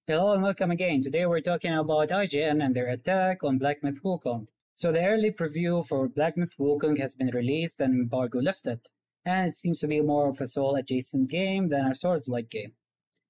Hello and welcome again. Today we're talking about IGN and their attack on Black Myth Wukong. So the early preview for Black Myth Wukong has been released and embargo lifted, and it seems to be more of a soul-adjacent game than a Souls-like game.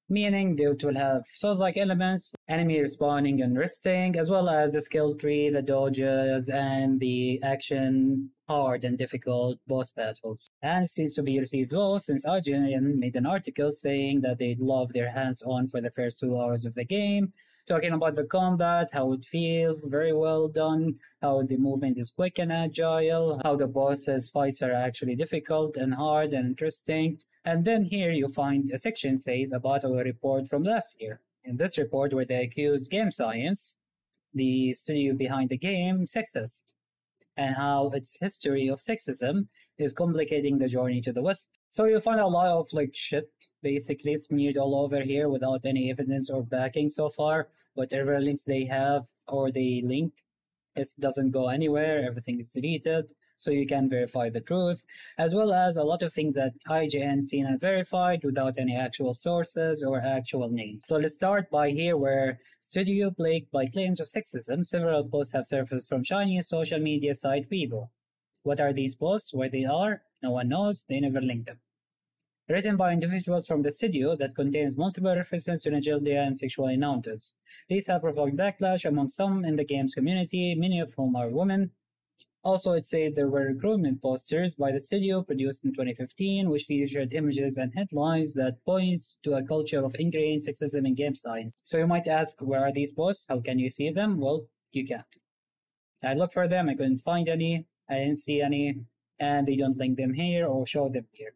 Meaning it will have Souls-like elements, enemy respawning and resting, as well as the skill tree, the dodges, and the action hard and difficult boss battles. And it seems to be received well since IGN made an article saying that they'd love their hands-on for the first 2 hours of the game, talking about the combat, how it feels very well done, how the movement is quick and agile, how the bosses' fights are actually difficult and hard and interesting. And then here you find a section says about a report from last year. In this report, where they accused Game Science, the studio behind the game, sexist, and how its history of sexism is complicating the journey to the West. So you find a lot of shit basically smeared all over here without any evidence or backing so far. Whatever links they have or they linked, it doesn't go anywhere. Everything is deleted, so you can verify the truth, as well as a lot of things that IGN seen and verified without any actual sources or actual names. So let's start by here where studio plagued by claims of sexism. Several posts have surfaced from Chinese social media site Weibo. What are these posts? Where they are? No one knows. They never link them. Written by individuals from the studio that contains multiple references to Nagildia and sexual encounters. These have provoked backlash among some in the games community, many of whom are women. Also, it says there were recruitment posters by the studio produced in 2015, which featured images and headlines that points to a culture of ingrained sexism in game science. So you might ask, where are these posts? How can you see them? Well, you can't. I looked for them, I couldn't find any, I didn't see any, and they don't link them here or show them here.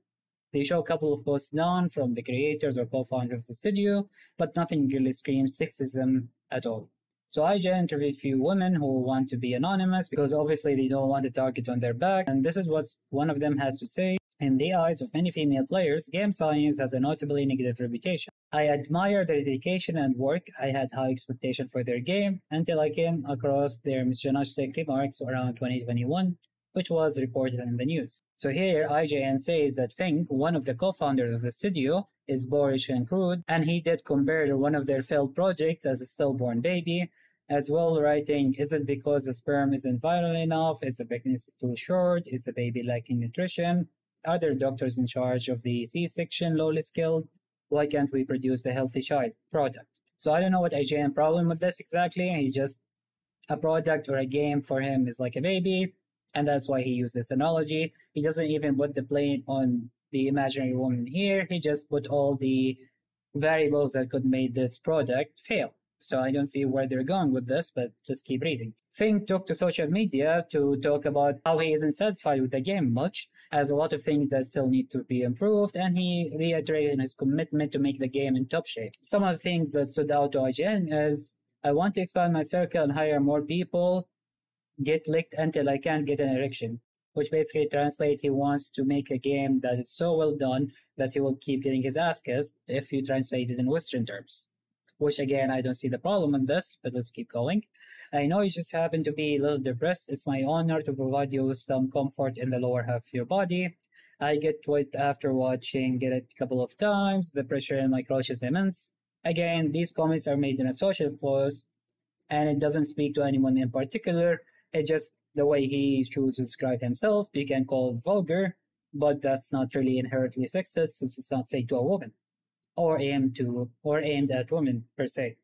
They show a couple of posts down from the creators or co-founders of the studio, but nothing really screams sexism at all. So IGN interviewed a few women who want to be anonymous because obviously they don't want a target on their back, and this is what one of them has to say. In the eyes of many female players, Game Science has a notably negative reputation. I admire their dedication and work. I had high expectations for their game until I came across their misogynistic remarks around 2021, which was reported in the news. So here, IGN says that Fink, one of the co-founders of the studio, is boorish and crude, and he did compare one of their failed projects as a stillborn baby, as well writing, is it because the sperm isn't viral enough? Is the pregnancy too short? Is the baby lacking nutrition? Are there doctors in charge of the C-section lowly skilled? Why can't we produce a healthy child product? So I don't know what IGN problem with this exactly. He just, a product or a game for him is like a baby, and that's why he used this analogy. He doesn't even put the blame on the imaginary woman here. He just put all the variables that could make this product fail. So I don't see where they're going with this, but just keep reading. Fink took to social media to talk about how he isn't satisfied with the game much, as a lot of things that still need to be improved, and he reiterated his commitment to make the game in top shape. Some of the things that stood out to IGN is, I want to expand my circle and hire more people, get licked until I can't get an erection, which basically translates he wants to make a game that is so well done that he will keep getting his ass kissed if you translate it in Western terms. Which again, I don't see the problem in this, but let's keep going. I know you just happen to be a little depressed. It's my honor to provide you with some comfort in the lower half of your body. I get wet after watching it a couple of times. The pressure in my crotch is immense. Again, these comments are made in a social post, and it doesn't speak to anyone in particular. It's just the way he chooses to describe himself. You can call it vulgar, but that's not really inherently sexist since it's not said to a woman or aimed at women per se.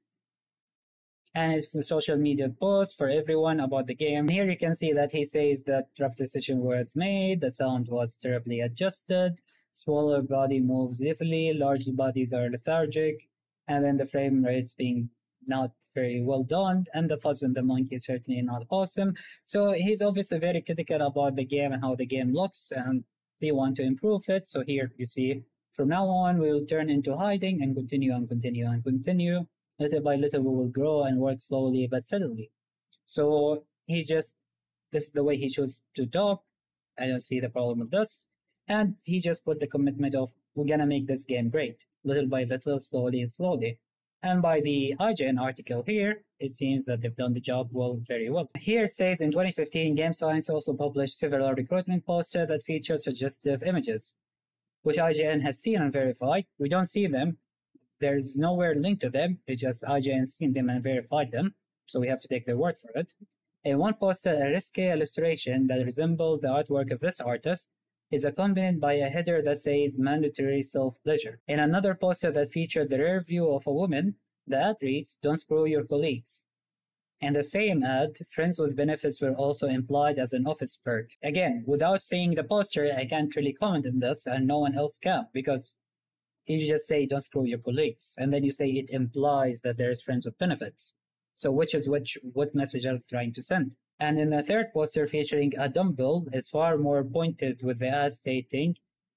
And it's a social media post for everyone about the game. Here you can see that he says that rough decision was made, the sound was terribly adjusted, smaller body moves heavily, large bodies are lethargic, and then the frame rates being not very well done, and the fuzz on the monkey is certainly not awesome. So he's obviously very critical about the game and how the game looks, and they want to improve it. So here you see, from now on, we will turn into hiding and continue and continue and continue. Little by little, we will grow and work slowly but steadily. So this is the way he chose to talk. I don't see the problem with this. And he just put the commitment of, we're going to make this game great. Little by little, slowly and slowly. And by the IGN article here, it seems that they've done the job very well. Here it says, in 2015, Game Science also published several recruitment posters that featured suggestive images, which IGN has seen and verified. We don't see them. There's nowhere linked to them. It's just IGN seen them and verified them. So we have to take their word for it. In one poster, a risque illustration that resembles the artwork of this artist is accompanied by a header that says mandatory self-pleasure. In another poster that featured the rear view of a woman, the ad reads, "Don't screw your colleagues." In the same ad, friends with benefits were also implied as an office perk. Again, without seeing the poster, I can't really comment on this, and no one else can, because you just say, "Don't screw your colleagues," and then you say it implies that there's friends with benefits. So which is which? What message are you trying to send? And in the third poster featuring a dumbbell is far more pointed with the ad stating,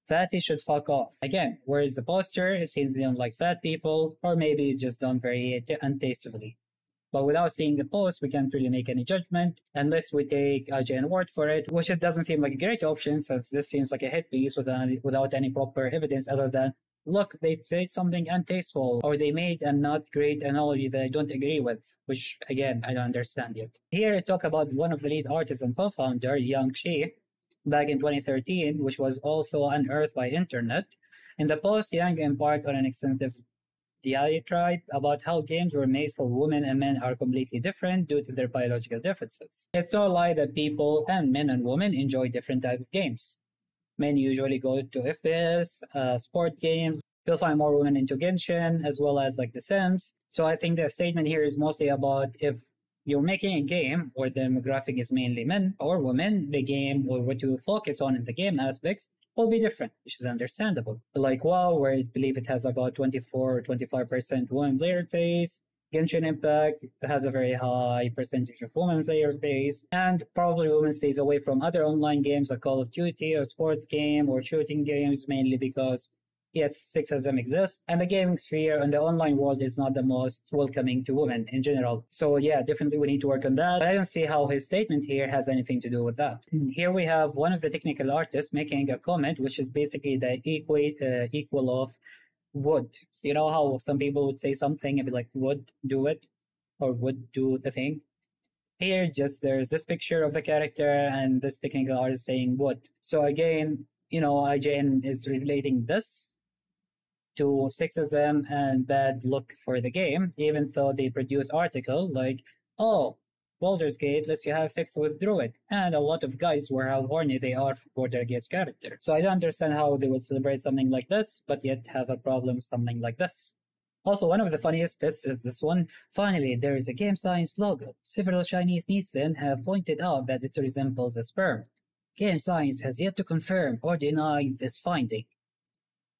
"Fatty should fuck off." Again, whereas the poster, it seems they don't like fat people, or maybe it's just done very untastefully. But without seeing the post, we can't really make any judgment unless we take IGN word for it, which it doesn't seem like a great option since this seems like a hit piece without any proper evidence other than, look, they said something untasteful, or they made a not great analogy that I don't agree with, which, again, I don't understand yet. Here I talk about one of the lead artists and co-founder, Yang Shi, back in 2013, which was also unearthed by internet. In the post, Yang embarked on an extensive diatribe about how games were made for women and men are completely different due to their biological differences. It's no lie that people, and men and women, enjoy different types of games. Men usually go to FPS, sport games. You'll find more women into Genshin, as well as like The Sims. So I think the statement here is mostly about if you're making a game where the demographic is mainly men or women, the game or what you focus on in the game aspects will be different, which is understandable. Like WoW, where I believe it has about 24 or 25% women player base. Genshin Impact has a very high percentage of women player base, and probably women stays away from other online games like Call of Duty or sports game or shooting games, mainly because, yes, sexism exists, and the gaming sphere and the online world is not the most welcoming to women in general. So yeah, definitely we need to work on that. But I don't see how his statement here has anything to do with that. Here we have one of the technical artists making a comment, which is basically the equal of would. So you know how some people would say something and be like, would do it, or would do the thing? Here, just there's this picture of the character and this technical artist saying would. So again, IGN is relating this to sexism and bad look for the game, even though they produce article like, oh, Baldur's Gate lets you have sex with Druid, and a lot of guys were how horny they are for Baldur's Gate's character. So I don't understand how they would celebrate something like this, but yet have a problem with something like this. Also, one of the funniest bits is this one. Finally, there is a game science logo. Several Chinese netizen have pointed out that it resembles a sperm. Game science has yet to confirm or deny this finding.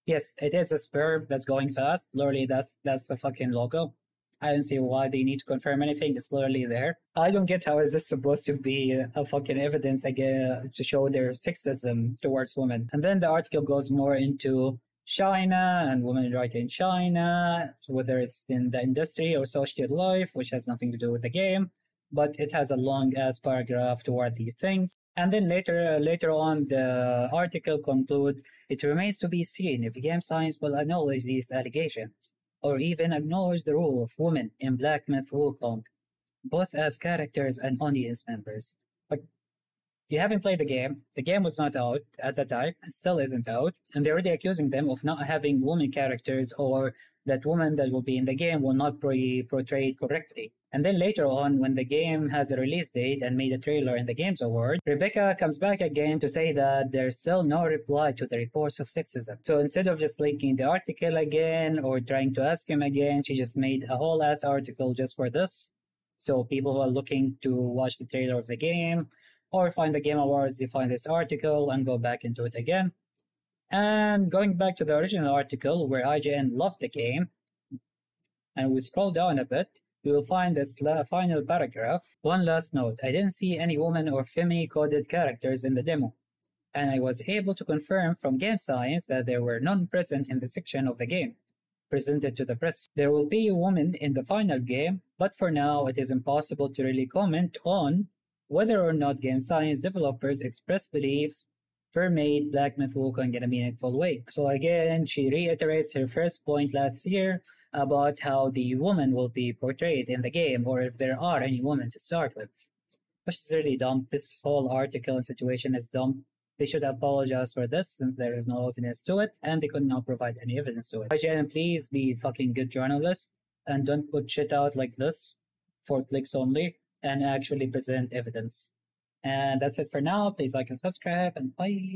Yes, it is a sperm that's going fast. Literally, that's a fucking logo. I don't see why they need to confirm anything. It's literally there. I don't get how is this supposed to be a fucking evidence again to show their sexism towards women. And then the article goes more into China and women right in China, whether it's in the industry or social life, which has nothing to do with the game. But it has a long ass paragraph toward these things. And then later on, the article concludes, it remains to be seen if game science will acknowledge these allegations, or even acknowledge the role of women in Black Myth Wukong, both as characters and audience members. But you haven't played the game was not out at the time, and still isn't out, and they're already accusing them of not having women characters, or that women that will be in the game will not be portrayed correctly. And then later on, when the game has a release date and made a trailer in the Games Award, Rebecca comes back again to say that there's still no reply to the reports of sexism. So instead of just linking the article again or trying to ask him again, she just made a whole ass article just for this. So people who are looking to watch the trailer of the game or find the Game Awards, they find this article and go back into it again. And going back to the original article where IGN loved the game, and we scroll down a bit, you will find this final paragraph. One last note, I didn't see any woman or femi-coded characters in the demo, and I was able to confirm from Game Science that there were none present in the section of the game presented to the press. There will be a woman in the final game, but for now it is impossible to really comment on whether or not Game Science developers express beliefs permeate Black Myth Wukong in a meaningful way. So again, she reiterates her first point last year about how the woman will be portrayed in the game, or if there are any women to start with. Which is really dumb. This whole article and situation is dumb. They should apologize for this since there is no evidence to it, and they could not provide any evidence to it. IGN, please be fucking good journalists and don't put shit out like this for clicks only and actually present evidence. And that's it for now. Please like and subscribe, and bye.